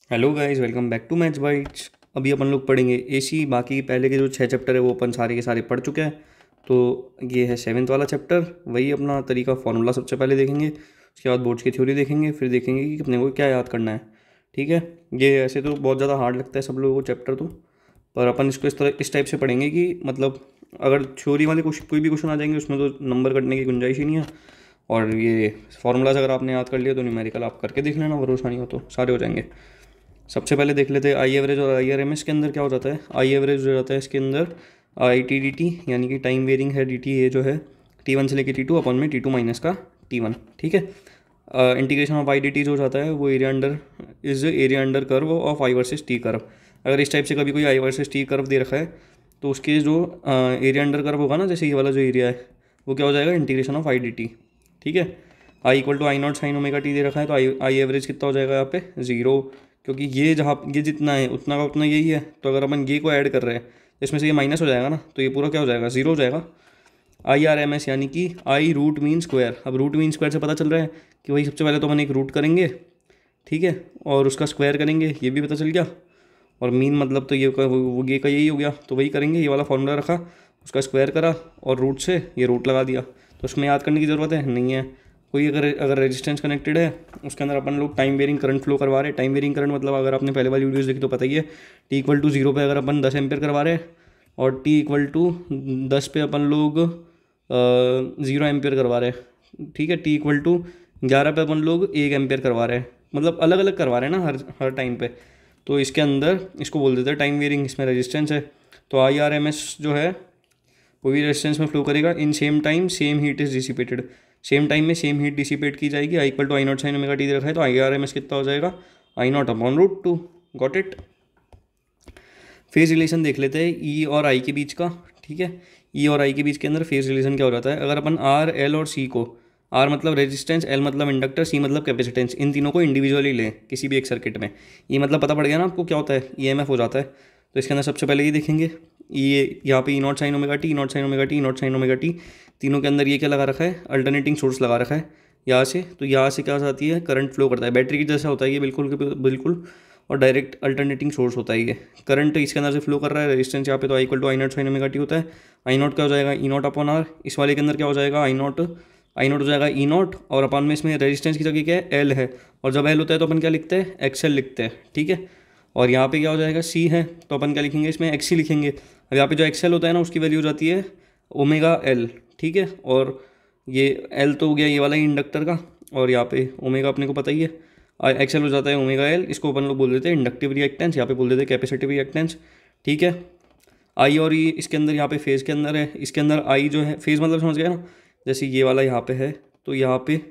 Hello guys, welcome back to Maths Bytes. अभी अपन लोग पढ़ेंगे एसी। बाकी पहले के जो 6 चैप्टर है वो अपन सारे के सारे पढ़ चुके हैं। तो ये है 7th वाला चैप्टर। वही अपना तरीका, फॉर्मूला सबसे पहले देखेंगे, उसके बाद बोर्ड्स की थ्योरी देखेंगे, फिर देखेंगे कि अपने को क्या याद करना है। ठीक है। ये ऐसे तो बहुत ज़्यादा हार्ड लगता है सब लोगों को चैप्टर तो, पर अपन इसको इस टाइप से पढ़ेंगे कि मतलब अगर थ्योरी वाले क्वेश्चन कोई भी क्वेश्चन आ जाएंगे उसमें तो नंबर कटने की गुंजाइश ही नहीं है। और ये फॉर्मूलाज अगर आपने याद कर लिया तो न्यूमेरिकल आप करके देख लेना, भरोसा नहीं हो तो सारे हो जाएंगे। सबसे पहले देख लेते हैं आई एवरेज और आई आर एम एस के अंदर क्या हो जाता है। आई एवरेज हो जाता है इसके अंदर आई टी डी टी, यानी कि टाइम वेरिंग है डी टी, ये जो है T1 से लेके T2 अपन में T2 माइनस का T1। ठीक है। Integration of I D T जो जाता है वो area under curve of I versus T curve. अगर इस टाइप से कभी कोई आई वर्सेस टी कर्व दे रखा है तो उसके जो एरिया अंडर कर्व होगा ना, जैसे ये वाला जो एरिया है वो क्या हो जाएगा, integration of I D T. ठीक है। I equal to I naught sine omega T दे रखा है तो आई एवरेज कितना हो जाएगा यहाँ पे, ज़ीरो। क्योंकि ये जहाँ ये जितना है उतना का उतना यही है, तो अगर अपन ये को ऐड कर रहे हैं तो इसमें से ये माइनस हो जाएगा ना, तो ये पूरा क्या हो जाएगा, ज़ीरो हो जाएगा। आई आर एम एस यानी कि आई रूट मीन स्क्वायर। अब रूट मीन स्क्वायर से पता चल रहा है कि भाई सबसे पहले तो अपन एक रूट करेंगे, ठीक है, और उसका स्क्वायर करेंगे, ये भी पता चल गया। और मीन मतलब तो ये का यही हो गया, तो वही करेंगे, ये वाला फॉर्मूला रखा, उसका स्क्वायर करा और रूट से ये रूट लगा दिया। तो उसमें याद करने की ज़रूरत है नहीं है कोई। अगर अगर रेजिस्टेंस कनेक्टेड है उसके अंदर अपन लोग टाइम वेरिंग करंट फ्लो करवा रहे हैं। टाइम वेरिंग करंट मतलब अगर आपने पहले वाली वीडियोस देखी तो पता ही है, टी इक्वल टू 0 पे अगर अपन 10 एम्पेयर करवा रहे हैं और टी इक्वल टू 10 पे अपन लोग 0 एम्पेयर करवा रहे हैं। ठीक है। टी इक्वल टू 11 पे अपन लोग 1 एम्पेयर करवा रहे हैं, मतलब अलग अलग करवा रहे हैं ना हर हर टाइम पे। तो इसके अंदर इसको बोल देते हैं टाइम वेरिंग, इसमें रेजिस्टेंस है। तो आई आर एम एस जो है वो भी रेजिस्टेंस में फ्लो करेगा। In same time same heat is dissipated, same time में सेम हीट डिसिपेट की जाएगी। I equal to I naught sine omega T दे रखा है तो आई आर एम एस कितना हो जाएगा, I naught upon root two. Got it. Phase relation देख लेते हैं ई और आई के बीच का। ठीक है। ई और आई के बीच के अंदर फेज रिलेशन क्या हो जाता है, अगर अपन आर एल और सी को, आर मतलब रेजिस्टेंस, एल मतलब इंडक्टर, सी मतलब कैपेसिटेंस, इन तीनों को इंडिविजुअली लें किसी भी एक सर्किट में, ये मतलब पता पड़ गया ना आपको क्या होता है, ई एम एफ हो जाता है। तो इसके अंदर सबसे पहले ये देखेंगे, ये यहाँ पे E not sine omega T, E not sine omega T, E not sine omega T, तीनों के अंदर ये क्या लगा रखा है, अल्टरनेटिंग सोर्स लगा रखा है यहाँ से। तो यहाँ से क्या हो जाती है, करंट फ्लो करता है, बैटरी की जैसा होता है ये बिल्कुल के बिल्कुल, और डायरेक्ट अल्टरनेटिंग सोर्स होता है ये। करंट इसके अंदर से फ्लो कर रहा है, रेजिस्टेंस यहाँ पे तो I equal to I naught sine omega T होता है। आई नॉट क्या हो जाएगा, ई नॉट अपॉन आर। इस वाले के अंदर क्या हो जाएगा, आई नॉट हो जाएगा ई नॉट, और अपन में इसमें रेजिस्टेंस की जगह क्या है, एल है, और जब एल होता है तो अपन क्या लिखते हैं, एक्सएल लिखते हैं। ठीक है। और यहाँ पे क्या हो जाएगा, सी है, तो अपन क्या लिखेंगे, इसमें एक्सी लिखेंगे। अब यहाँ पे जो एक्सएल होता है ना उसकी वैल्यू हो जाती है ओमेगा एल। ठीक है। और ये एल तो हो गया ये वाला ही इंडक्टर का, और यहाँ पे ओमेगा अपने को पता ही है, एक्सएल हो जाता है ओमेगा एल। इसको अपन लोग बोल देते हैं इंडक्टिव रिएक्टेंस, यहाँ पे बोल देते हैं कैपेसिटिव रिएक्टेंस। ठीक है। आई और ई इसके अंदर यहाँ पे फेज़ के अंदर है, इसके अंदर आई जो है, फेज़ मतलब समझ गया ना, जैसे ये वाला यहाँ पे है तो यहाँ पे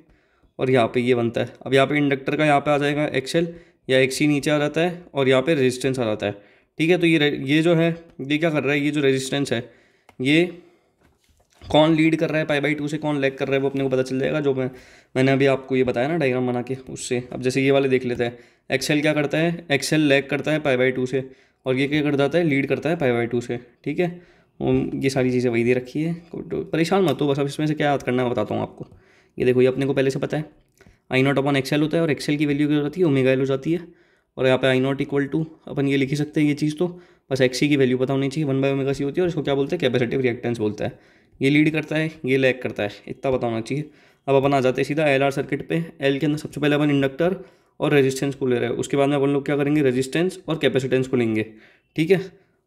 और यहाँ पे ये बनता है। अब यहाँ पे इंडक्टर का यहाँ पे आ जाएगा एक्सएल या एक्सी नीचे आ जाता है, और यहाँ पे रेजिस्टेंस आ जाता है। ठीक है। तो ये जो है ये क्या कर रहा है, ये जो रेजिस्टेंस है ये कौन लीड कर रहा है पाई बाई टू से, कौन लैग कर रहा है वो अपने को पता चल जाएगा, जो मैंने अभी आपको ये बताया ना डायग्राम बना के उससे। अब जैसे ये वाले देख लेते हैं, एक्सेल क्या करता है, एक्सेल लैग करता है पाई बाई टू से, और ये क्या कर जाता है, लीड करता है पाई बाई टू से। ठीक है। ये सारी चीज़ें वही दे रखी है, तो परेशान मत हो, बस अब इसमें से क्या याद करना है बताता हूँ आपको। ये देखो, ये अपने को पहले से पता है, आई नॉट अपॉन एक्सेल होता है, और एक्सेल की वैल्यू क्या हो जाती है, ओमेगा एल हो जाती है। और यहाँ पे आई नॉट इक्वल टू अपन ये लिख ही सकते हैं ये चीज़, तो बस एक्सी की वैल्यू पता होनी चाहिए, 1/ओमेगा सी होती है, और इसको क्या बोलते हैं, कैपेसिटिव रिएक्टेंस बोलता है। ये लीड करता है, ये लैग करता है, इतना पता होना चाहिए। अब अपन आ जाते हैं सीधा एल आर सर्किट पे। एल के अंदर सबसे पहले अपन इंडक्टर और रेजिस्टेंस को ले रहे हैं, उसके बाद में अपन लोग क्या करेंगे, रेजिस्टेंस और कैपेसिटेंस को लेंगे। ठीक है।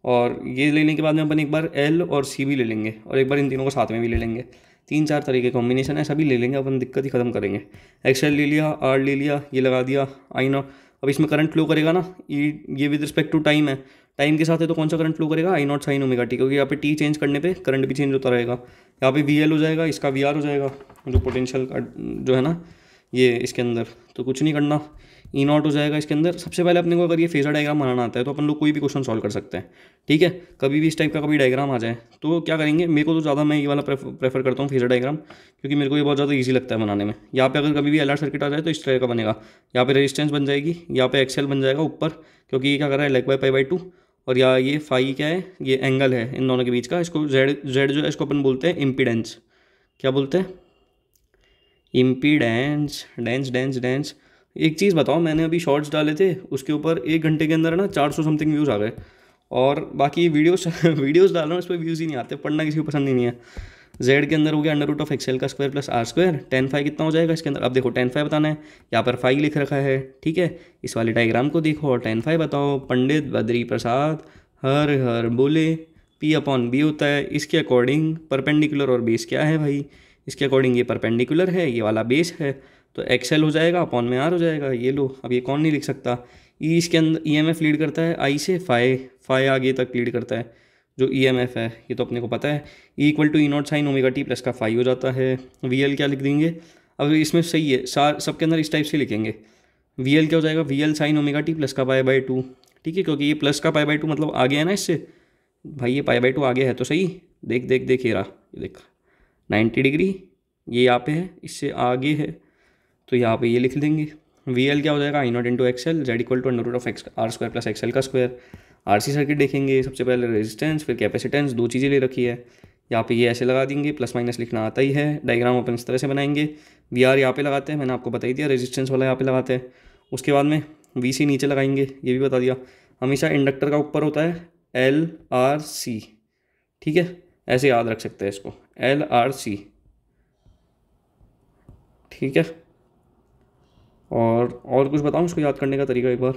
और ये लेने के बाद में अपन एक बार एल और सी भी ले लेंगे, और एक बार इन तीनों को साथ में भी ले लेंगे। 3-4 तरीके कॉम्बिनेशन है, सभी ले लेंगे अपन, दिक्कत ही खत्म करेंगे। एक्सएल ले लिया, आर ले लिया, ये लगा दिया, आई नॉट। अब इसमें करंट फ्लो करेगा ना, ये विद रिस्पेक्ट टू टाइम है, टाइम के साथ है तो कौन सा करंट फ्लो करेगा, आई नॉट साइन ओमेगा टी, क्योंकि यहाँ पे टी चेंज करने पे करंट भी चेंज होता रहेगा। यहाँ पे वी एल हो जाएगा, इसका वी आर हो जाएगा, जो पोटेंशियल का जो है ना ये इसके अंदर, तो कुछ नहीं करना, ई नॉट हो जाएगा इसके अंदर। सबसे पहले अपने को अगर ये फेजर डायग्राम बनाना आता है तो अपन लोग कोई भी क्वेश्चन सॉल्व कर सकते हैं। ठीक है। कभी भी इस टाइप का कभी डायग्राम आ जाए तो क्या करेंगे, मेरे को तो ज़्यादा मैं ये वाला प्रेफर करता हूँ फेजर डायग्राम, क्योंकि मेरे को ये बहुत ज़्यादा ईजी लगता है बनाने में। यहाँ पे अगर कभी भी एल आर सर्किट आ जाए तो इस तरह का बनेगा, यहाँ पे रेजिस्टेंस बन जाएगी, यहाँ पे एक्सएल बन जाएगा ऊपर, क्योंकि ये क्या कर रहा है, leg by pi by two, और या ये फाई क्या है, ये एंगल है इन दोनों के बीच का। इसको जेड जेड जो है इसको अपन बोलते हैं इम्पीडेंस। क्या बोलते हैं, इम्पीडेंस, डेंस डेंस डेंस, एक चीज़ बताओ, मैंने अभी शॉर्ट्स डाले थे, उसके ऊपर 1 घंटे के अंदर ना 400 समथिंग व्यूज़ आ गए, और बाकी वीडियोस वीडियोस डाल रहा हूँ, इस पर व्यूज़ ही नहीं आते, पढ़ना किसी को पसंद ही नहीं है। जेड के अंदर हो गया अंडर रूट ऑफ एक्सएल का square plus R square, tan phi कितना हो जाएगा इसके अंदर, अब देखो टेन फाइव बताना है, यहाँ पर फाइव लिख रखा है, ठीक है। इस वाले डायग्राम को देखो और टेन फाइव बताओ। पंडित बद्री प्रसाद हर हर बोले, पी अपॉन बी होता है, इसके अकॉर्डिंग परपेंडिकुलर और बेस क्या है भाई, इसके अकॉर्डिंग ये परपेंडिकुलर है, ये वाला बेस है, तो एक्सएल हो जाएगा अपॉन में आर हो जाएगा। ये लो, अब ये कौन नहीं लिख सकता। ई इसके अंदर ईएमएफ लीड करता है आई से, फाई आगे तक लीड करता है जो ईएमएफ है, ये तो अपने को पता है। E equal to E not sine omega t plus का फाई हो जाता है। वी एल क्या लिख देंगे, अब इसमें सही है सबके अंदर इस टाइप से लिखेंगे। वी एल क्या हो जाएगा, V L sine omega t plus का पाई बाई टू, ठीक है, क्योंकि ये प्लस का पाई बाई टू मतलब आगे है ना इससे, भाई ये पाई बाई टू आगे है तो सही, देख देख देख ये रहा, ये देख 90 डिग्री, ये यहाँ पे है, इससे आगे है, तो यहाँ पे ये लिख देंगे। वी एल क्या हो जाएगा, I naught into X L, Z equal to under root of X R square plus X L का स्क्वायर। आरसी सर्किट देखेंगे, सबसे पहले रेजिस्टेंस फिर कैपेसिटेंस, दो चीज़ें ले रखी है, यहाँ पे ये ऐसे लगा देंगे, प्लस माइनस लिखना आता ही है। डायग्राम अपन इस तरह से बनाएंगे, वी आर यहाँ पे लगाते हैं, मैंने आपको बता ही दिया, रेजिस्टेंस वाला यहाँ पे लगाते हैं। उसके बाद में वी सी नीचे लगाएंगे, ये भी बता दिया। हमेशा इंडक्टर का ऊपर होता है एल आर सी, ठीक है, ऐसे याद रख सकते हैं इसको, एल आर सी, ठीक है। और कुछ बताऊँ इसको याद करने का तरीका एक बार।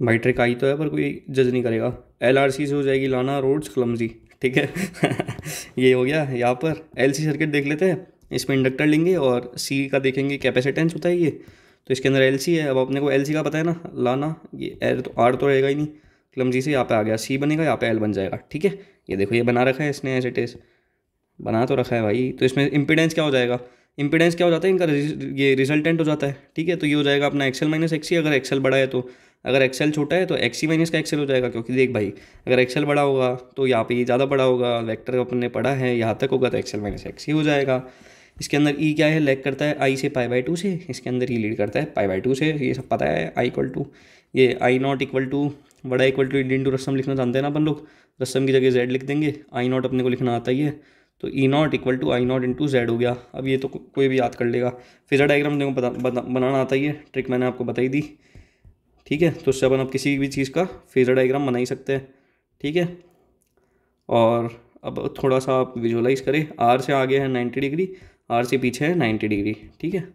भाई ट्रिक आई तो है पर कोई जज नहीं करेगा। एल आर सी से हो जाएगी लाना रोड्स क्लमजी, ठीक है। ये हो गया। यहाँ पर एल सी सर्किट देख लेते हैं, इसमें इंडक्टर लेंगे और सी का देखेंगे कैपेसिटेंस होता है ये, तो इसके अंदर एल सी है। अब अपने को एल सी का पता है ना लाना, ये एल तो आर तो रहेगा ही नहीं, क्लमजी से यहाँ पे आ गया सी बनेगा, यहाँ पे एल बन जाएगा, ठीक है। ये देखो ये बना रखा है इसने, एज इट इज़ बना तो रखा है भाई। तो इसमें इम्पीडेंस क्या हो जाएगा, इम्पीडेंस क्या हो जाता है इनका, ये रिजल्टेंट हो जाता है, ठीक है। तो ये हो जाएगा अपना एक्सएल माइनस एक्सी, अगर एक्सएल बड़ा है तो, अगर एक्सएल छोटा है तो एक्सी माइनस का एक्सएल हो जाएगा, क्योंकि देख भाई अगर एक्सएल बड़ा होगा तो यहाँ पे ये ज़्यादा बड़ा होगा, वेक्टर अपन ने पढ़ा है यहाँ तक होगा तो एक्सएल माइनस एक्सी हो जाएगा। इसके अंदर ई क्या है, लैग करता है आई से पाई बाई टू से, इसके अंदर ई लीड करता है पाई बाई टू से, ये सब पता है। आई इक्वल टू ये आई नॉट इक्वल टू बड़ा इक्वल टू इंटू रस्म लिखना जानते हैं ना अपन लोग, रस्म की जगह जेड लिख देंगे, आई नॉट अपने को लिखना आता ही है, तो E naught equal to I naught into Z हो गया। अब ये तो कोई भी याद कर लेगा। फेजर डायग्राम देखो बनाना आता ही है, ट्रिक मैंने आपको बताई दी, ठीक है। तो उससे अपन अब किसी भी चीज़ का फेजर डायग्राम बना ही सकते हैं, ठीक है। और अब थोड़ा सा आप विजुअलाइज करें, आर से आगे है 90 डिग्री, आर से पीछे है 90 डिग्री, ठीक है।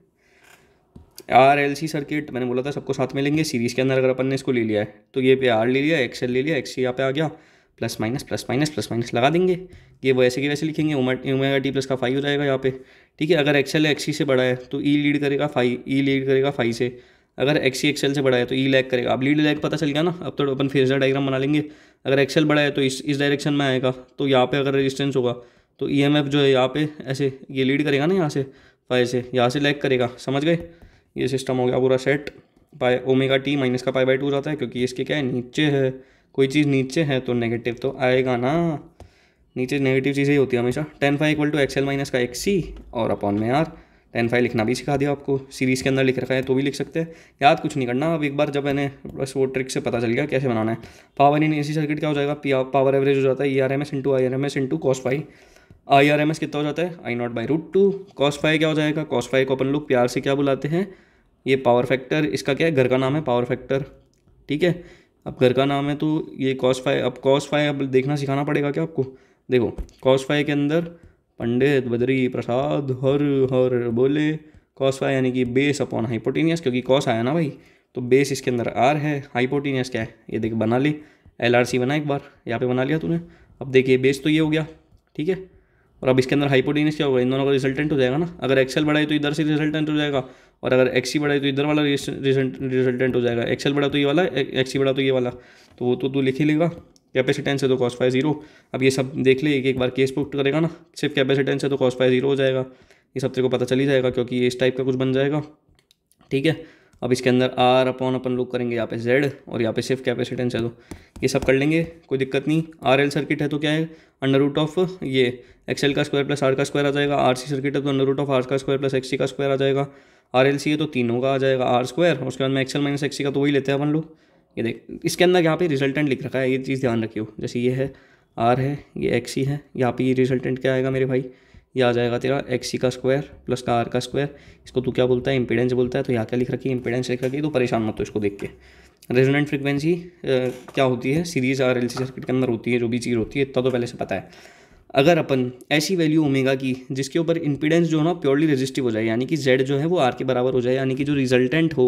आर एल सी सर्किट मैंने बोला था सबको साथ में लेंगे सीरीज़ के अंदर, अगर अपन ने इसको ले लिया है तो ये पे आर ले लिया, एक्सएल ले लिया, एक्स यहाँ पे आ गया, plus minus plus minus plus minus लगा देंगे, ये वैसे की वैसे लिखेंगे, ओमेगा टी प्लस का फाई हो जाएगा यहाँ पे, ठीक है। अगर एक्सएल एक्सी से बड़ा है तो ई लीड करेगा फाई, ई लीड करेगा फाई से, अगर एक्सी एक्सएल से बड़ा है तो ई लैग करेगा। अब लीड लैग पता चल गया ना, अब तो अपन फेजर डायग्राम बना लेंगे। अगर एक्सएल बड़ा है तो इस डायरेक्शन में आएगा, तो यहाँ पे अगर रेजिस्टेंस होगा तो ईएमएफ जो है यहाँ पे ऐसे ये लीड करेगा ना, यहाँ से फाई से, यहाँ से लैग करेगा, समझ गए। ये सिस्टम हो गया पूरा सेट। पाई ओमेगा टी माइनस का पाई बाई टू जाता है, क्योंकि इसके क्या है नीचे है, कोई चीज़ नीचे है तो नेगेटिव तो आएगा ना, नीचे नेगेटिव चीज़ें ही होती है हमेशा। Tan phi equal to XL minus का एक्सी और अपॉन में आर। टेन फाइव लिखना भी सिखा दिया आपको, सीरीज़ के अंदर लिख रखा है तो भी लिख सकते हैं, याद कुछ नहीं करना। अब एक बार जब मैंने बस वो ट्रिक से पता चल गया कैसे बनाना है। पावर इन एसी सर्किट क्या हो जाएगा, पावर एवरेज हो जाता है E R M S into I R M S into cos phi. I R M S कितना हो जाता है, I naught by root two. Cos phi क्या हो जाएगा, कॉस फाई को अपन लोग प्यार से क्या बुलाते हैं, ये पावर फैक्टर, इसका क्या है घर का नाम है पावर फैक्टर, ठीक है। अब घर का नाम है तो ये कॉस फाई, अब कॉस फाई अब देखना सिखाना पड़ेगा क्या आपको। देखो कॉस फाई के अंदर पंडित बद्री प्रसाद हर हर बोले, कॉस फाई यानी कि बेस अपॉन हाइपोटेनियस, क्योंकि कॉस आया ना भाई तो बेस इसके अंदर आर है, हाइपोटेनियस क्या है ये देख बना ली, एल आर सी बना एक बार यहाँ पे बना लिया तूने। अब देखिए बेस तो ये हो गया, ठीक है। और अब इसके अंदर हाइपोटेनियस क्या होगा, इन दोनों का रिजल्टेंट हो जाएगा ना। अगर एक्सएल बढ़ाए तो इधर से रिजल्टेंट हो जाएगा, और अगर एक्सी बढ़ाए तो इधर वाला रिजल्टेंट हो जाएगा। एक्सएल बढ़ा तो ये वाला, एक्सी बढ़ा तो ये वाला, तो वो तो तू लिख ही लेगा। कैपेसिटेंस है तो कॉस फाई जीरो। अब ये सब देख ले, एक बार केस पुट करेगा ना, सिर्फ कैपेसिटेंस है तो कॉस फाई जीरो हो जाएगा, ये सब तेरे को पता चल ही जाएगा, क्योंकि ये इस टाइप का कुछ बन जाएगा, ठीक है। अब इसके अंदर आर अपॉन अपन लोग करेंगे यहाँ पे जेड, और यहाँ पे सिर्फ कैपेसिटेंस है तो ये सब कर लेंगे, कोई दिक्कत नहीं। आर एल सर्किट है तो क्या है, अंडर रूट ऑफ ये एक्सएल का स्क्वायर प्लस आर का स्क्वायर आ जाएगा। आर सी सर्किट है तो अंडर रूट ऑफ आर का स्क्वायर प्लस एक्सी का स्क्वायर आ जाएगा। आर एल सी है तो तीनों का आ जाएगा आर स्क्वायर, उसके बाद में एक्सएल माइनस एक्सी का तो वही लेते हैं अपन लोग। ये देख इसके अंदर यहाँ पे रिजल्टेंट लिख रखा है, ये चीज़ ध्यान रखियो, जैसे ये है आर है, ये एक्सी है, यहाँ पे ये रिजल्टेंट क्या आएगा मेरे भाई, ये आ जाएगा तेरा एक्स सी का स्क्वायर प्लस का आर का स्क्वायर। इसको तू क्या बोलता है, इम्पीडेंस बोलता है। तो यहाँ क्या लिख रखी है, इम्पीडेंस लिख रखी है, तो परेशान मत हो इसको देख के। रेजोनेंट फ्रिक्वेंसी क्या होती है, सीरीज RLC सर्किट के अंदर होती है, जो भी चीज़ होती है इतना तो पहले से पता है। अगर अपन ऐसी वैल्यू ओमेगा की जिसके ऊपर इम्पीडेंस जो है ना प्योरली रेजिस्टिव हो जाए, यानी कि जेड जो है वो आर के बराबर हो जाए, यानी कि जो रिजल्टेंट हो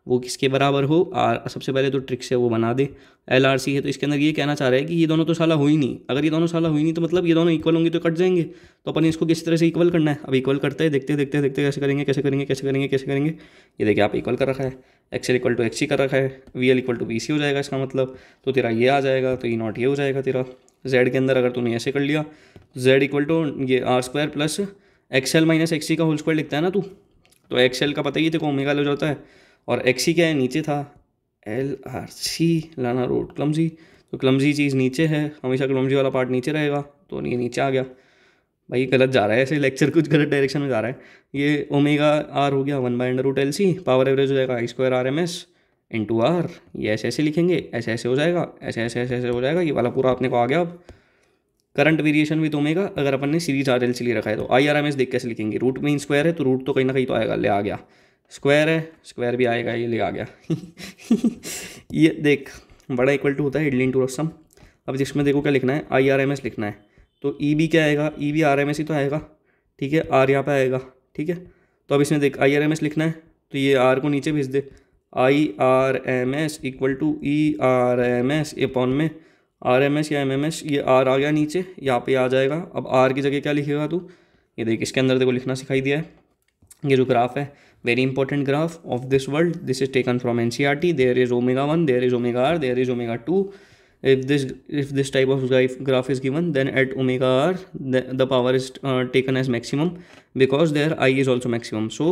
वो किसके बराबर हो, आर। सबसे पहले तो ट्रिक से वो बना दे, LRC है, तो इसके अंदर ये कहना चाह रहा है कि ये दोनों तो साला हो ही नहीं। अगर ये दोनों साला हो ही नहीं तो मतलब ये दोनों इक्वल होंगे तो कट जाएंगे। तो अपन इसको किस तरह से इक्वल करना है, अब इक्वल करते हैं, देखते देखते देखते कैसे करेंगे कैसे करेंगे कैसे करेंगे कैसे करेंगे। ये देखिए आप इक्वल कर रखा है, XL इक्वल टू XC कर रखा है, VL इक्वल टू VC हो जाएगा इसका मतलब। तो तेरा ये आ जाएगा, तो E0 ये हो जाएगा तेरा। जेड के अंदर अगर तूने ऐसे कर लिया, जेड इक्वल टू ये R square plus XL minus XC का होल स्क्वायर लिखता है ना तू, तो XL का पता ही तेरे को ओमेगा हो जाता है, और XC क्या है, नीचे था, LRC लाना रोड क्लमजी, तो क्लमजी चीज़ नीचे है, हमेशा क्लमजी वाला पार्ट नीचे रहेगा, तो ये नीचे आ गया। भाई गलत जा रहा है ऐसे लेक्चर, कुछ गलत डायरेक्शन में जा रहा है। ये ओमेगा आर हो गया 1/√LC, पावर एवरेज हो जाएगा I square RMS into R. ये ऐसे ऐसे लिखेंगे, ऐसे ऐसे हो जाएगा, ऐसे ऐसे ऐसे ऐसे हो जाएगा, ये वाला पूरा अपने को आ गया। अब करंट वेरिएशन भी तो ओमेगा, अगर अपन ने सीरीज RLC ले रखा है तो IRMS देख कैसे लिखेंगे, रूट मीन स्क्वायर है तो रूट तो कहीं ना कहीं तो आएगा, ले आ गया, स्क्वायर है स्क्वायर भी आएगा, ये ले आ गया। ये देख बड़ा इक्वल टू होता है इडली इंटू रसम। अब जिसमें देखो क्या लिखना है, IRMS लिखना है, तो EB क्या आएगा, EB RMS ही तो आएगा, ठीक है, आर यहाँ पे आएगा, ठीक है। तो अब इसमें देख IRMS लिखना है, तो ये आर को नीचे भेज दे, IRMS equal to ERMS upon में RMS या MMS, ये आर आ गया नीचे, यहाँ पे आ जाएगा। अब आर की जगह क्या लिखेगा तू, ये देख इसके अंदर देखो लिखना सिखाई दिया है। ये जो ग्राफ है, very important graph of this world, this is taken from NCERT, there is ω1, there is ω_r, there is ω2। if this type of graph is given, then at ω_r the power is taken as maximum because there I is also maximum. So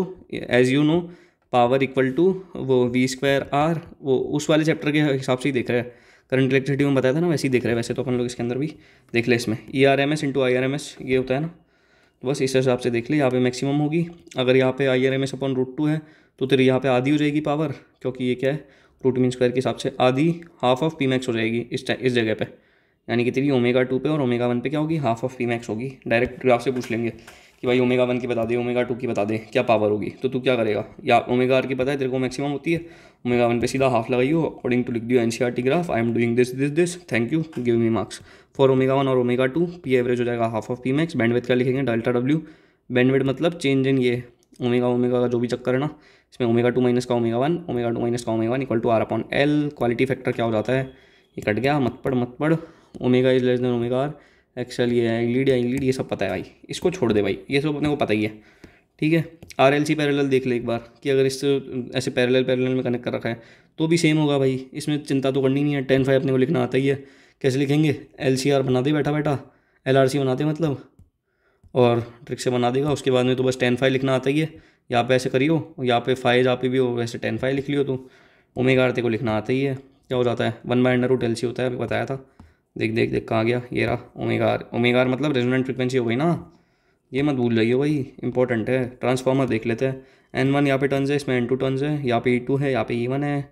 as you know power equal to वो V²R, वो उस वाले chapter के हिसाब से ही देख रहा है, करंट इलेक्ट्रिसिटी में बताया था ना, वैसे ही देख रहे हैं। वैसे तो अपन लोग इसके अंदर भी देख ले, इसमें ERMS इंटू IRMS ये होता है ना, तो बस इस हिसाब से देख ले। यहाँ पे मैक्सिमम होगी, अगर यहाँ पे IRMS अपॉन √2 है तो तेरी यहाँ पे आधी हो जाएगी पावर, क्योंकि ये क्या है रूट मीन स्क्वायर के हिसाब से, आधी हाफ ऑफ Pmax हो जाएगी इस जगह पे, यानी कि तेरी ω2 पे और ω1 पे क्या होगी, हाफ ऑफ Pmax होगी। डायरेक्ट ग्राफ से पूछ लेंगे कि भाई ω1 की बता दे, ω2 की बता दे, क्या पावर होगी, तो तू क्या करेगा, या ω_r की पता है तेरे को मैक्सिमम होती है, ω1 पे सीधा हाफ लगाइयो, अकॉर्डिंग टू लिख दियो NCERT graph, I am doing this, thank you, give me marks for ω1 और ω2। P एवरेज हो जाएगा हाफ ऑफ Pmax। बैंडविड्थ क्या लिखेंगे, ΔW, बैंडविड्थ मतलब चेंज इन ये ओमेगा का जो भी चक्कर है ना, इसमें ω2 माइनस का ω1, ω2 माइनस का ω1 equal to R/L। Quality factor क्या हो जाता है, ये कट गया, मत पढ़, omega is less than ω_r, XL ये है लीड ये सब पता है भाई, इसको छोड़ दे भाई, ये सब अपने को पता ही है, ठीक है। RLC पैरेलल देख ले एक बार कि अगर इस ऐसे पैरेलल में कनेक्ट कर रखा है तो भी सेम होगा भाई, इसमें चिंता तो करनी नहीं है। 10/5 अपने को लिखना आता ही है, कैसे लिखेंगे, LCR बना दे बैठा, LRC बना दे मतलब, और ट्रिक से बना देगा। उसके बाद में तो बस 10/5 लिखना आता ही है, यहाँ पे ऐसे करियो, यहाँ पे 5 जहाँ पे भी हो वैसे 10/5 लिख लियो, तो ω_r तेरे को लिखना आता ही है, क्या हो जाता है 1/√LC होता है, अभी बताया था। देख कहाँ गया, ये रहा ω_r मतलब रेजोनेंट फ्रिक्वेंसी हो गई ना, ये मत भूल जाइए भाई, इंपॉर्टेंट है। ट्रांसफार्मर देख लेते हैं, N1 यहाँ पे टर्न्स है, इसमें N2 टर्न्स है, यहाँ पे E2 है, यहाँ पे E1 है,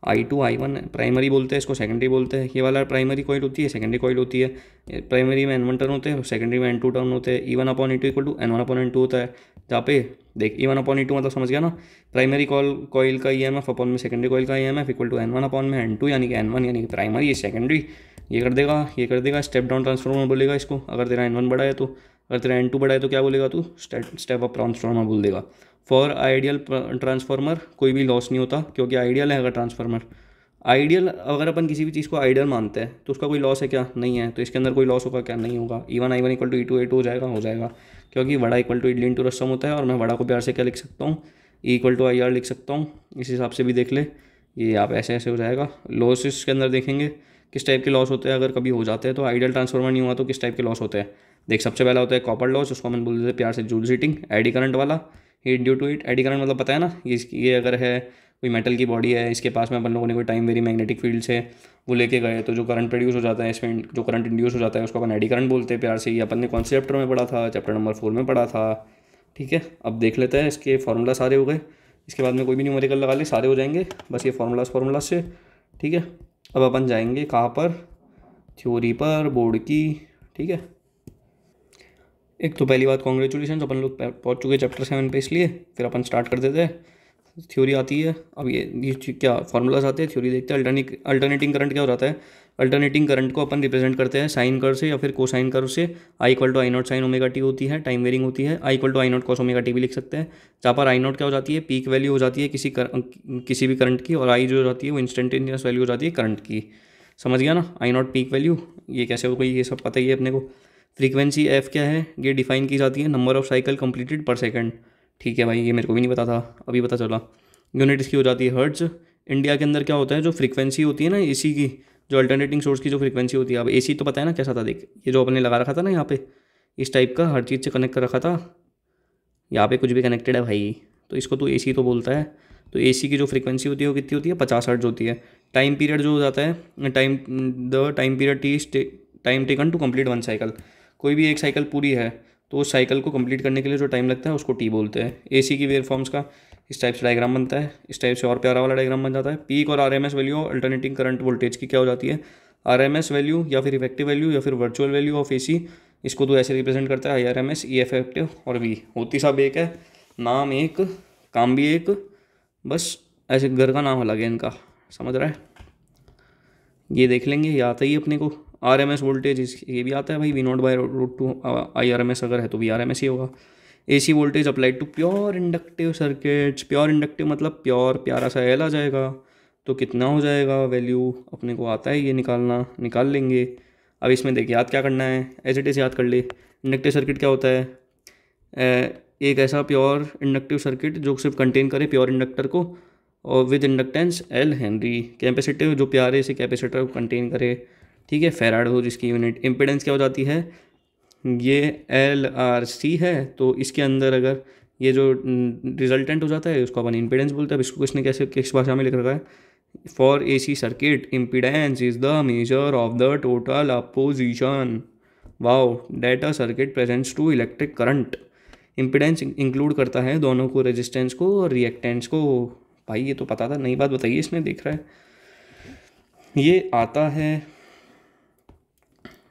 I2 I1 प्राइमरी बोलते हैं इसको, सेकेंडरी बोलते हैं। ये वाला प्राइमरी कॉइल होती है, सेकेंडरी कॉइल होती है। प्राइमरी में N1 टर्न होते हैं, सेकेंडरी में N2 टर्न होते हैं। E1/E2 इक्वल टू N1/N2 होता है, जहाँ पे देख E1/E2 मतलब समझ गया ना, प्राइमरी कॉइल का EMF अपॉन में सेकेंडरी कॉइल का EMF इक्वल टू N1/N2, यानी कि N1 यानी कि प्राइमरी, ये सेकेंडरी, ये कर देगा स्टेप डाउन ट्रांसफार्मर बोलेगा इसको। अगर तेरा N1 बड़ा है तो, अगर तेरा N2 बड़ा है तो क्या बोलेगा तू, स्टेप अप ट्रांसफार्मर बोल देगा। फॉर आइडियल ट्रांसफार्मर कोई भी लॉस नहीं होता, क्योंकि आइडियल है। अगर ट्रांसफार्मर आइडियल, अगर अपन किसी भी चीज़ को आइडियल मानते हैं तो उसका कोई लॉस है क्या, नहीं है, तो इसके अंदर कोई लॉस होगा क्या, नहीं होगा। E1 इक्वल टू E2 हो जाएगा, क्योंकि बड़ा इक्वल टू इडली इंटू रसम होता है, और मैं बड़ा को प्यार से क्या लिख सकता हूँ, E इक्वल टू IR लिख सकता हूँ। इस हिसाब से भी देख ले, ये आप ऐसे ऐसे हो जाएगा। लॉस इसके अंदर देखेंगे किस टाइप के लॉस होते हैं, अगर कभी हो जाते हैं तो आइडियल ट्रांसफार्मर नहीं हुआ तो किस टाइप के लॉस होते हैं। देख सबसे पहला होता है कॉपर लॉस, उसको हम बोल देते हैं प्यार से जूल हीटिंग। एडी करंट वाला, heat due to heat, eddy current मतलब पता है ना, ये अगर है कोई मेटल की बॉडी है, इसके पास में अपन लोगों ने कोई टाइम वेरी मैग्नेटिक फील्ड से वो लेके गए, तो जो करंट प्रोड्यूस हो जाता है, इसमें जो करंट इंड्यूस हो जाता है उसको अपन एडी करंट बोलते हैं प्यार से। ये अपन ने कौन से चैप्टर में पढ़ा था, चैप्टर नंबर 4 में पढ़ा था, ठीक है। अब देख लेते हैं, इसके फार्मूला सारे हो गए, इसके बाद में कोई भी न्यूमेरिकल लगा ले, सारे हो जाएंगे बस ये फार्मूला से, ठीक है। अब अपन जाएंगे कहाँ पर, थ्योरी पर, बोर्ड की, ठीक है। एक तो पहली बात कॉन्ग्रेचुलेशन, अपन लोग पहुँच चुके चैप्टर 7 पे, इसलिए फिर अपन स्टार्ट कर देते हैं। थ्योरी आती है। अब ये क्या फार्मूलाज आते हैं, थ्योरी देखते हैं। अल्टरनेटिंग करंट क्या हो जाता है? अल्टरनेटिंग करंट को अपन रिप्रेजेंट करते हैं साइन कर्व से या फिर कोसाइन कर्व से। I equal to I naught sine omega T होती है, टाइम वेरिंग होती है। I equal to I naught cos omega T भी लिख सकते हैं, जहाँ पर आई नॉट क्या हो जाती है? पीक वैल्यू हो जाती है किसी भी करंट की, और आई जो हो जाती है वो इंस्टेंटेनियस वैल्यू हो जाती है करंट की। समझ गया ना? आई नॉट पीक वैल्यू, ये कैसे हो गई ये सब पता ही है अपने को। फ्रीक्वेंसी एफ क्या है? ये डिफाइन की जाती है नंबर ऑफ साइकिल कंप्लीटेड पर सेकंड। ठीक है भाई, ये मेरे को भी नहीं पता था, अभी पता चला। यूनिट इसकी हो जाती है हर्ट्ज। इंडिया के अंदर क्या होता है, जो फ्रीक्वेंसी होती है ना एसी की, जो अल्टरनेटिंग सोर्स की जो फ्रीक्वेंसी होती है, अब एसी तो पता है ना कैसा था? देख, ये जो अपने लगा रखा था ना यहाँ पे, इस टाइप का हर चीज़ से कनेक्ट कर रखा था। यहाँ पे कुछ भी कनेक्टेड है भाई, तो इसको तो एसी तो बोलता है। तो एसी की जो फ्रीक्वेंसी होती है वो कितनी होती है? 50 हर्ट्ज होती है। टाइम पीरियड जो हो जाता है, the time period time taken to complete one cycle. कोई भी एक साइकिल पूरी है तो उस साइकिल को कंप्लीट करने के लिए जो टाइम लगता है उसको टी बोलते हैं। एसी की वेव फॉर्म्स का इस टाइप से डायग्राम बनता है, इस टाइप से और प्यारा वाला डायग्राम बन जाता है। पीक और RMS value alternating current voltage की क्या हो जाती है? आरएमएस वैल्यू या फिर इफेक्टिव वैल्यू या फिर वर्चुअल वैल्यू ऑफ एसी। इसको तो ऐसे रिप्रेजेंट करता है I R M S, E effective और वी। होती सब एक है, नाम एक, काम भी एक, बस ऐसे घर का नाम अलग है इनका। समझ रहा है? ये देख लेंगे, ये आता ही है अपने को। आर एम एस वोल्टेज ये भी आता है भाई, V naught by root two I R M S अगर है तो वी आर एम एस ही होगा। A C voltage applied to pure inductive circuits. Pure inductive मतलब प्योर, प्यारा सा एल आ जाएगा, तो कितना हो जाएगा वैल्यू अपने को आता है ये निकालना, निकाल लेंगे। अब इसमें देख याद क्या करना है, एज इट इज़ याद कर ले। इंडक्टिव सर्किट क्या होता है? एक ऐसा प्योर इंडक्टिव सर्किट जो सिर्फ कंटेन करे प्योर इंडक्टर को और with inductance L Henry. Capacitive जो प्यारे से कैपेसिटर को कंटेन करे, ठीक है, फेराड हो जिसकी यूनिट। इम्पिडेंस क्या हो जाती है? ये एल आर सी है, तो इसके अंदर अगर ये जो रिजल्टेंट हो जाता है उसको अपन इम्पिडेंस बोलते हैं। अब इसको किसने कैसे किस भाषा में लिख रखा है? For A C circuit impedance is the measure of the total opposition wow that a circuit presents to electric current. Impedance include करता है दोनों को, रेजिस्टेंस को और रिएक्टेंस को। भाई ये तो पता था, नई बात बताइए इसने, देख रहा है। ये आता है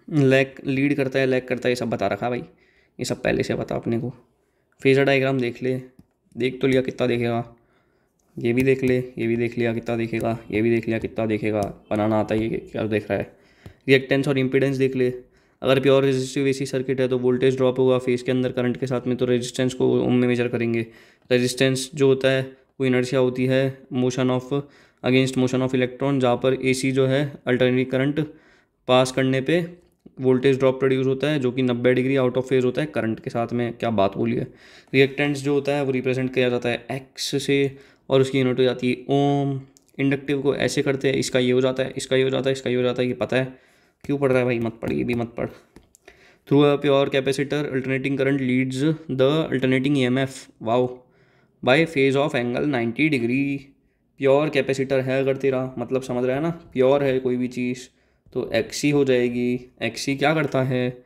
लैग लीड करता है, लैग करता है, ये सब बता रखा भाई, ये सब पहले से पता अपने को। फेजर डायग्राम देख ले, देख तो लिया कितना देखेगा, ये भी देख ले, ये भी देख लिया कितना देखेगा, ये भी देख लिया कितना देखेगा, बनाना आता है ये क्या देख रहा है। रिएक्टेंस और इम्पीडेंस देख ले। अगर प्योर रेजिस्टिव एसी सर्किट है तो वोल्टेज ड्रॉप होगा फेस के अंदर करंट के साथ में, तो रेजिस्टेंस को ओम में मेजर करेंगे। रेजिस्टेंस जो होता है वो इनर्शिया होती है motion of against motion of electron, जहाँ पर एसी जो है अल्टरनेटिंग करंट पास करने पे वोल्टेज ड्रॉप प्रोड्यूस होता है जो कि 90 डिग्री आउट ऑफ फेज होता है करंट के साथ में। क्या बात बोली है। रिएक्टेंट्स जो होता है वो रिप्रेजेंट किया जाता है एक्स से और उसकी यूनिट हो जाती है ओम। इंडक्टिव को ऐसे करते हैं, इसका ये हो जाता है, इसका ये हो जाता है, इसका ये हो जाता है, ये पता है। क्यों पढ़ रहा है भाई? मत पढ़, ये भी मत पढ़। Through a pure capacitor alternating current leads the alternating EMF wow bye phase of angle 90 degree. Pure capacitor है अगर तेरा, मतलब समझ रहा है ना, प्योर है कोई भी चीज़ तो एक्सी हो जाएगी। एक्सी क्या करता है?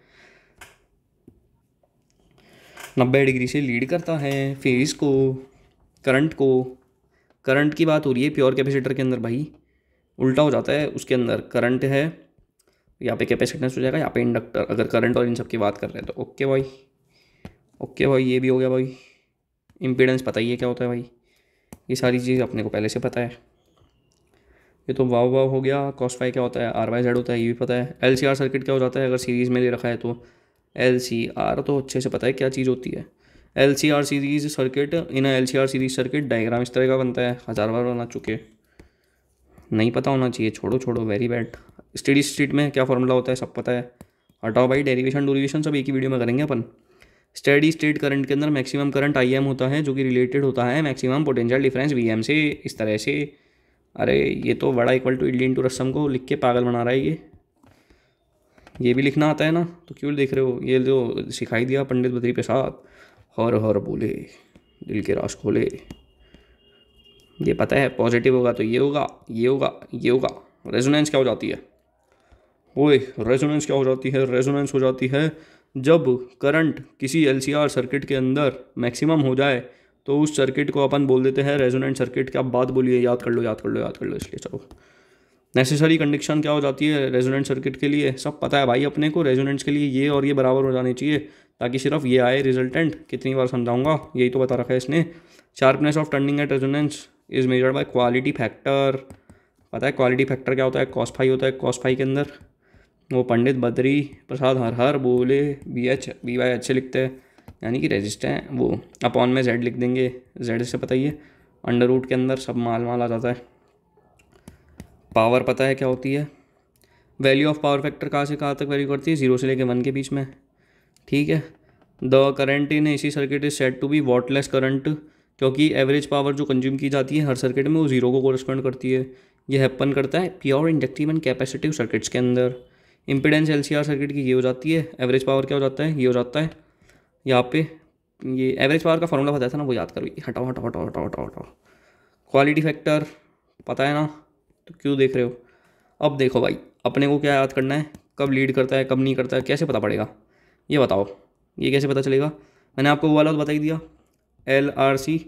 90 डिग्री से लीड करता है फेज को, करंट को। करंट की बात हो रही है प्योर कैपेसिटर के अंदर भाई, उल्टा हो जाता है। उसके अंदर करंट है, यहाँ पे कैपेसिटेंस हो जाएगा, यहाँ पे इंडक्टर। अगर करंट और इन सब की बात कर रहे हैं तो ओके भाई, ओके भाई, ये भी हो गया भाई। इम्पीडेंस पता ही है क्या होता है भाई, ये सारी चीज़ अपने को पहले से पता है। ये तो वाव वाव हो गया। कॉस फाई क्या होता है? आर वाई जेड होता है, ये भी पता है। एल सी आर सर्किट क्या हो जाता है अगर सीरीज़ में ले रखा है तो? एल सी आर तो अच्छे से पता है क्या चीज़ होती है। L C R series circuit, in L C R series circuit diagram इस तरह का बनता है, 1000 बार बना चुके, नहीं पता होना चाहिए, छोड़ो छोड़ो, वेरी बैड। स्टेडी स्टेट में क्या फॉर्मूला होता है सब पता है, हटाओ भाई, डेरिवेशन डोरिवेशन सब एक ही वीडियो में करेंगे अपन। स्टेडी स्टेट करंट के अंदर मैक्सिमम करंट आई एम होता है जो कि रिलेटेड होता है maximum potential difference V M से, इस तरह से। अरे ये तो बड़ा equal to idli into rasam को लिख के पागल बना रहा है ये भी लिखना आता है ना, तो क्यों देख रहे हो? ये जो सिखाई दिया पंडित बद्री प्रसाद, हर हर बोले दिल के राज खोले, ये पता है। पॉजिटिव होगा तो ये होगा, ये होगा, ये होगा। रेजोनेंस क्या हो जाती है? ओए रेजोनेंस क्या हो जाती है? रेजोनेंस हो जाती है जब करंट किसी एलसीआर सर्किट के अंदर मैक्सिमम हो जाए तो उस सर्किट को अपन बोल देते हैं रेजोनेंट सर्किट। क्या बात बोलिए, याद कर लो, याद कर लो, याद कर लो, इसलिए चलो। नेसेसरी कंडीशन क्या हो जाती है रेजोनेंट सर्किट के लिए? सब पता है भाई अपने को। रेजोनेंट्स के लिए ये और ये बराबर हो जाने चाहिए, ताकि सिर्फ ये आए रिजल्टेंट। कितनी बार समझाऊंगा, यही तो बता रखा है इसने। Sharpness of turning at resonance is measured by quality factor. पता है क्वालिटी फैक्टर क्या होता है? कॉस फाई होता है। कॉस फाई के अंदर वो पंडित बद्री प्रसाद हर हर बोले BH से लिखते हैं, यानी कि रेजिस्ट है वो। अपॉन में जेड लिख देंगे, जेड से पता ही है, अंडर रूट के अंदर सब माल माल आ जाता है। पावर पता है क्या होती है? वैल्यू ऑफ पावर फैक्टर कहाँ से कहाँ तक वैल्यू करती है? 0 से लेकर 1 के बीच में, ठीक है। The current in AC circuit is said to be wattless current, क्योंकि एवरेज पावर जो कंज्यूम की जाती है हर सर्किट में वो 0 को कोरस्पॉन्ड करती है। ये हैपन करता है pure inductive and capacitive circuits के अंदर। इम्पीडेंस LCR सर्किट की ये हो जाती है। एवरेज पावर क्या हो जाता है? ये हो जाता है यहाँ पे, ये एवरेज पावर का फॉर्मूला बताया था ना, वो याद करो। हटाओ हटाओ हटाओ हटाओ हटाओ हटाओ। क्वालिटी फैक्टर पता है ना, तो क्यों देख रहे हो? अब देखो भाई, अपने को क्या याद करना है, कब लीड करता है कब नहीं करता है, कैसे पता पड़ेगा ये बताओ। ये कैसे पता चलेगा? मैंने आपको वो वाला तो बता ही दिया, LRC,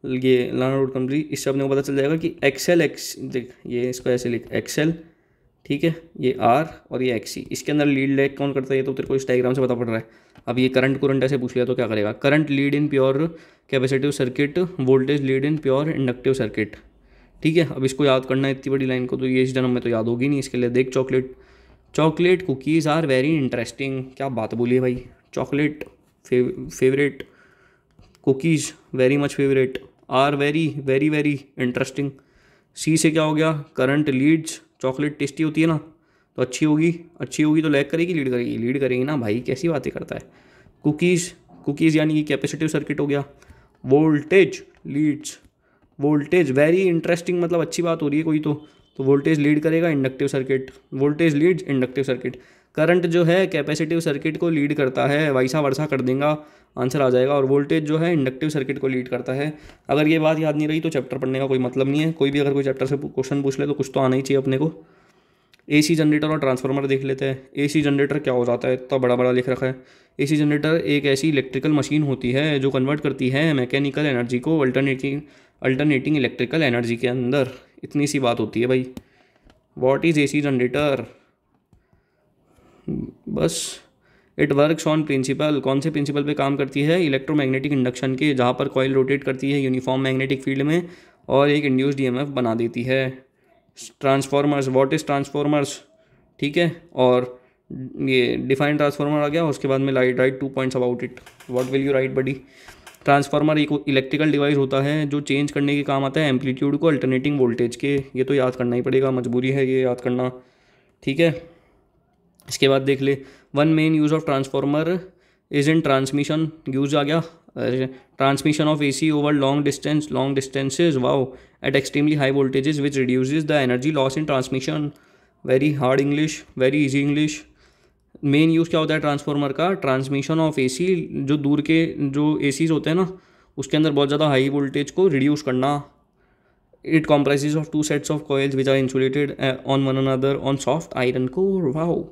ये लाना रोड कंट्री। इससे अपने को पता चल जाएगा कि XL देख, ये इसको ऐसे लिख XL, ठीक है, ये R और ये XC, इसके अंदर लीड लैग कौन करता है ये तो तेरे को इस डायग्राम से पता पड़ रहा है। अब ये करंट ऐसे पूछ लिया तो क्या करेगा? Current lead in pure capacitive circuit, voltage lead in pure inductive circuit, ठीक है। अब इसको याद करना है इतनी बड़ी लाइन को, तो ये इस जन्म में तो याद होगी नहीं। इसके लिए देख, chocolate cookies are very interesting. क्या बात बोली है भाई, chocolate favourite, cookies very much favourite, are very very very interesting. C से क्या हो गया? करंट लीड्स, चॉकलेट टेस्टी होती है ना, तो अच्छी होगी तो लैग करेगी लीड करेगी ना भाई, कैसी बातें करता है। कुकीज़ यानी कि कैपेसिटिव सर्किट हो गया। Voltage leads, voltage very interesting मतलब अच्छी बात हो रही है कोई तो वोल्टेज लीड करेगा inductive circuit, voltage leads inductive circuit. Current जो है कैपेसिटिव सर्किट को लीड करता है, वैसा वर्षा कर देगा, आंसर आ जाएगा। और वोल्टेज जो है इंडक्टिव सर्किट को लीड करता है। अगर ये बात याद नहीं रही तो चैप्टर पढ़ने का कोई मतलब नहीं है। कोई भी अगर कोई चैप्टर से क्वेश्चन पूछ ले तो कुछ तो आना ही चाहिए अपने को। AC जनरेटर और ट्रांसफार्मर देख लेते हैं। AC जनरेटर क्या हो जाता है, इतना बड़ा बड़ा लिख रखा है। AC जनरेटर एक ऐसी इलेक्ट्रिकल मशीन होती है जो कन्वर्ट करती है मैकेनिकल एनर्जी को अल्टरनेटिंग इलेक्ट्रिकल एनर्जी के अंदर। इतनी सी बात होती है भाई। What is AC generator? बस इट वर्क्स ऑन प्रिंसिपल, कौन से प्रिंसिपल पे काम करती है? इलेक्ट्रोमैग्नेटिक इंडक्शन के, जहाँ पर कॉइल रोटेट करती है यूनिफॉर्म मैग्नेटिक फील्ड में और एक इंड्यूस्ड EMF बना देती है। ट्रांसफॉर्मर्स, व्हाट इज़ ट्रांसफॉर्मर्स, ठीक है। और ये डिफाइन ट्रांसफार्मर आ गया, उसके बाद में write 2 points about it. What will you write buddy? Transformer एक इलेक्ट्रिकल डिवाइस होता है जो चेंज करने के काम आता है एम्पलीट्यूड को अल्टरनेटिंग वोल्टेज के। ये तो याद करना ही पड़ेगा, मजबूरी है ये याद करना, ठीक है। इसके बाद देख ले, one main use of transformer is in transmission. Use आ गया, transmission of AC over long distances, wow, at extremely high voltages which reduces the energy loss in transmission. Very hard English, very easy English. Main use क्या होता है transformer का? Transmission of AC, जो दूर के जो ACs होते हैं ना उसके अंदर बहुत ज़्यादा हाई वोल्टेज को रिड्यूस करना। It comprises of 2 sets of coils which are insulated on one another on soft iron core, wow,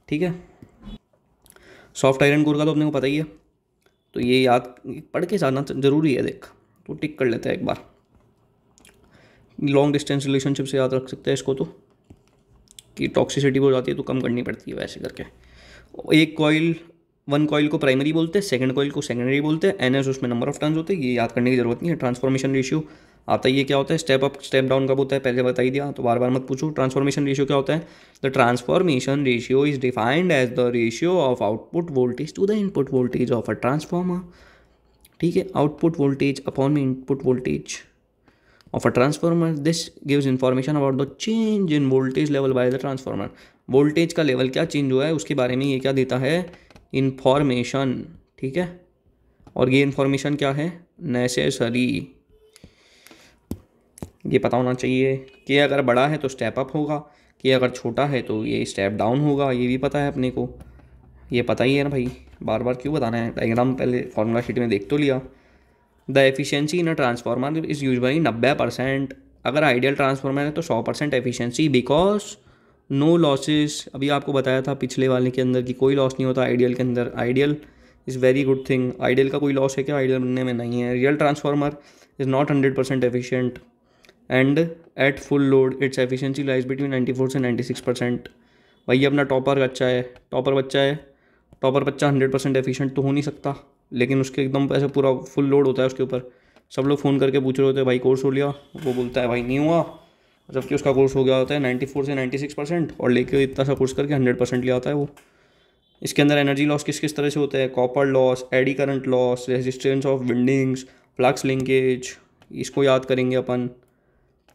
ठीक है। सॉफ्ट आयरन कोर का तो अपने को पता ही है, तो ये याद पढ़ के जाना जरूरी है। देख तो टिक कर लेते हैं एक बार। लॉन्ग डिस्टेंस रिलेशनशिप से याद रख सकते हैं इसको, तो कि टॉक्सिसिटी हो जाती है तो कम करनी पड़ती है वैसे करके। एक कॉइल, वन कॉइल को प्राइमरी बोलते हैं, सेकंड कॉइल को सेकेंडरी बोलते हैं। NS उसमें नंबर ऑफ टर्न्स होते हैं, ये याद करने की जरूरत नहीं है। ट्रांसफॉर्मेशन रेशियो आता ही है, क्या होता है? स्टेप अप स्टेप डाउन कब होता है पहले बता ही दिया, तो बार बार मत पूछो। ट्रांसफॉर्मेशन रेशियो क्या होता है? The transformation ratio is defined as the ratio of output voltage to the input voltage of a transformer, ठीक है। आउटपुट वोल्टेज अपॉन में input voltage of a transformer. This gives information about the change in voltage level by the transformer. Voltage का level क्या change हुआ है उसके बारे में ये क्या देता है? इंफॉर्मेशन, ठीक है। और ये इंफॉर्मेशन क्या है? नेसेसरी, ये पता होना चाहिए कि अगर बड़ा है तो स्टेप अप होगा, कि अगर छोटा है तो ये स्टेप डाउन होगा, ये भी पता है अपने को, ये पता ही है ना भाई, बार बार क्यों बताना है? डायग्राम पहले फॉर्मूला शीट में देख तो लिया। The efficiency in a transformer is usually 90%। अगर आइडियल ट्रांसफार्मर है तो 100% एफिशिएंसी, बिकॉज नो लॉसेस। अभी आपको बताया था पिछले वाले के अंदर कि कोई लॉस नहीं होता आइडियल के अंदर। Ideal is very good thing. Ideal का कोई लॉस है क्या? आइडियल बनने में नहीं है। Real transformer is not 100% efficient and at full load its efficiency lies between 94 से 96%। वही अपना टॉपर बच्चा है, टॉपर बच्चा 100% एफिशिएंट तो हो नहीं सकता, लेकिन उसके एकदम ऐसे पूरा फुल लोड होता है उसके ऊपर। सब लोग फ़ोन करके पूछ रहे होते हैं भाई कोर्स हो लिया, वो बोलता है भाई नहीं हुआ, जबकि उसका कोर्स हो गया होता है 94 से 96%, और लेके इतना सा कोर्स करके 100% ले आता है वो। इसके अंदर एनर्जी लॉस किस किस तरह से होता है, copper loss, eddy current loss, resistance of windings, flux linkage, इसको याद करेंगे अपन।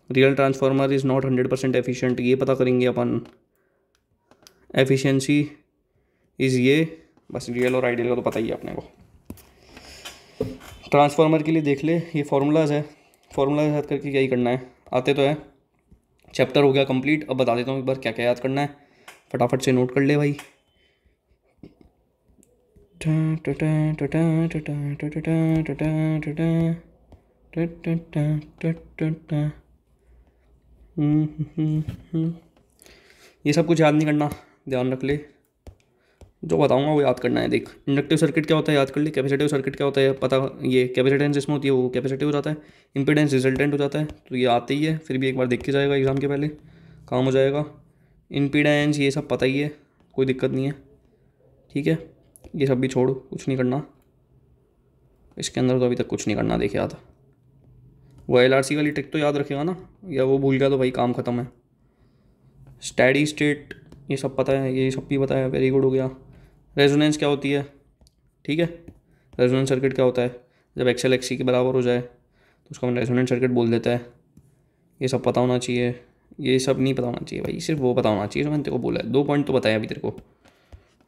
Real transformer is not 100% efficient, ये पता करेंगे अपन। एफिशिएंसी इज़ ये, बस रियल और आइडियल का तो पता ही है अपने को। ट्रांसफार्मर के लिए देख ले, ये फार्मूलाज है, फार्मूला याद करके क्या ही करना है, आते तो है। चैप्टर हो गया कंप्लीट। अब बता देता हूँ एक बार क्या क्या याद करना है, फटाफट से नोट कर ले भाई। ये सब कुछ याद नहीं करना, ध्यान रख ले, जो बताऊंगा वो याद करना है। देख, इंडक्टिव सर्किट क्या होता है याद कर ले, कैपेसिटिव सर्किट क्या होता है पता, ये कैपेसिटेंस इसमें होती है वो कैपेसिटिव हो जाता है, इंपीडेंस रिजल्टेंट हो जाता है, तो ये आते ही है, फिर भी एक बार देख के जाएगा एग्जाम के पहले, काम हो जाएगा। इंपीडेंस ये सब पता ही है, कोई दिक्कत नहीं है, ठीक है। ये सब भी छोड़, कुछ नहीं करना इसके अंदर, तो अभी तक कुछ नहीं करना देख याद। वो LRC वाली ट्रिक तो याद रखेगा ना, या वो भूल गया तो भाई काम ख़त्म है। स्टेडी स्टेट ये सब पता है, ये सब भी पता है, वेरी गुड हो गया। रेजोनेंस क्या होती है, ठीक है, रेजोनेंस सर्किट क्या होता है, जब XL XC के बराबर हो जाए तो उसको हम रेजोनेंस सर्किट बोल देता है, ये सब पता होना चाहिए। ये सब नहीं पता होना चाहिए भाई, सिर्फ वो पता होना चाहिए जो मैंने तेरे को बोला है। 2 पॉइंट तो बताया अभी तेरे को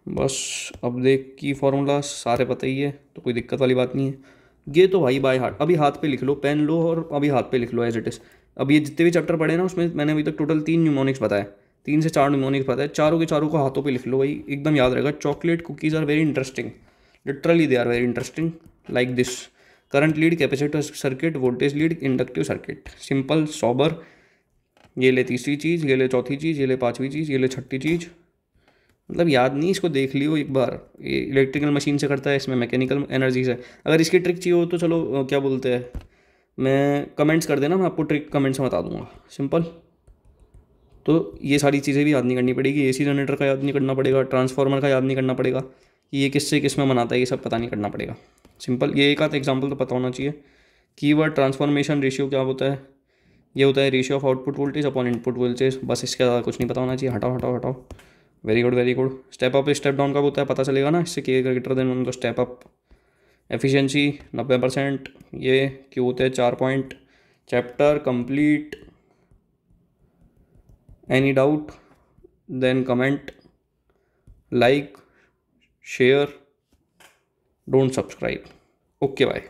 बस। अब देख की फार्मूला सारे पता ही है, तो कोई दिक्कत वाली बात नहीं है। ये तो भाई बाय हार्ट, अभी हाथ पे लिख लो, पेन लो और अभी हाथ पे लिख लो एज इट इज़। अब ये जितने भी चैप्टर पढ़े ना, उसमें मैंने अभी तक टोटल 3 न्यूमोनिक्स बताए, 3 से 4 न्यूमोनिक्स बताए, चारों के चारों को हाथों पे लिख लो भाई, एकदम याद रहेगा। Chocolate cookies are very interesting, literally they are very interesting, like this. Current lead, capacitor circuit, voltage lead, inductive circuit, simple sober. ये ले तीसरी चीज़, ये ले चौथी चीज़, ये ले पाँचवीं चीज़, ये ले छठी चीज़। मतलब याद नहीं, इसको देख लियो एक बार। ये इलेक्ट्रिकल मशीन से करता है, इसमें मैकेनिकल एनर्जी से। अगर इसकी ट्रिक चाहिए हो तो चलो क्या बोलते हैं, मैं कमेंट्स कर देना, मैं आपको ट्रिक कमेंट्स में बता दूंगा, सिंपल। तो ये सारी चीज़ें भी याद नहीं करनी पड़ेगी, AC जनरेटर का याद नहीं करना पड़ेगा, ट्रांसफार्मर का याद नहीं करना पड़ेगा कि ये किससे किस में बनाता है, ये सब पता नहीं करना पड़ेगा, सिंपल। ये एक आध एग्जाम्पल तो पता होना चाहिए। कीवर्ड ट्रांसफॉर्मेशन रेशियो क्या होता है, ये होता है ratio of output voltage upon input voltage, बस इसके ज़्यादा कुछ नहीं पता होना चाहिए। हटाओ हटाओ हटाओ, very good very good. Step up step down कब होता है पता चलेगा ना, इससे के ग्रेटर देन 1 तो स्टेप अप। एफिशिएंसी 90%, ये क्यों होते हैं 4 point. Chapter complete. Any doubt then comment, like, share, don't subscribe. Okay bye.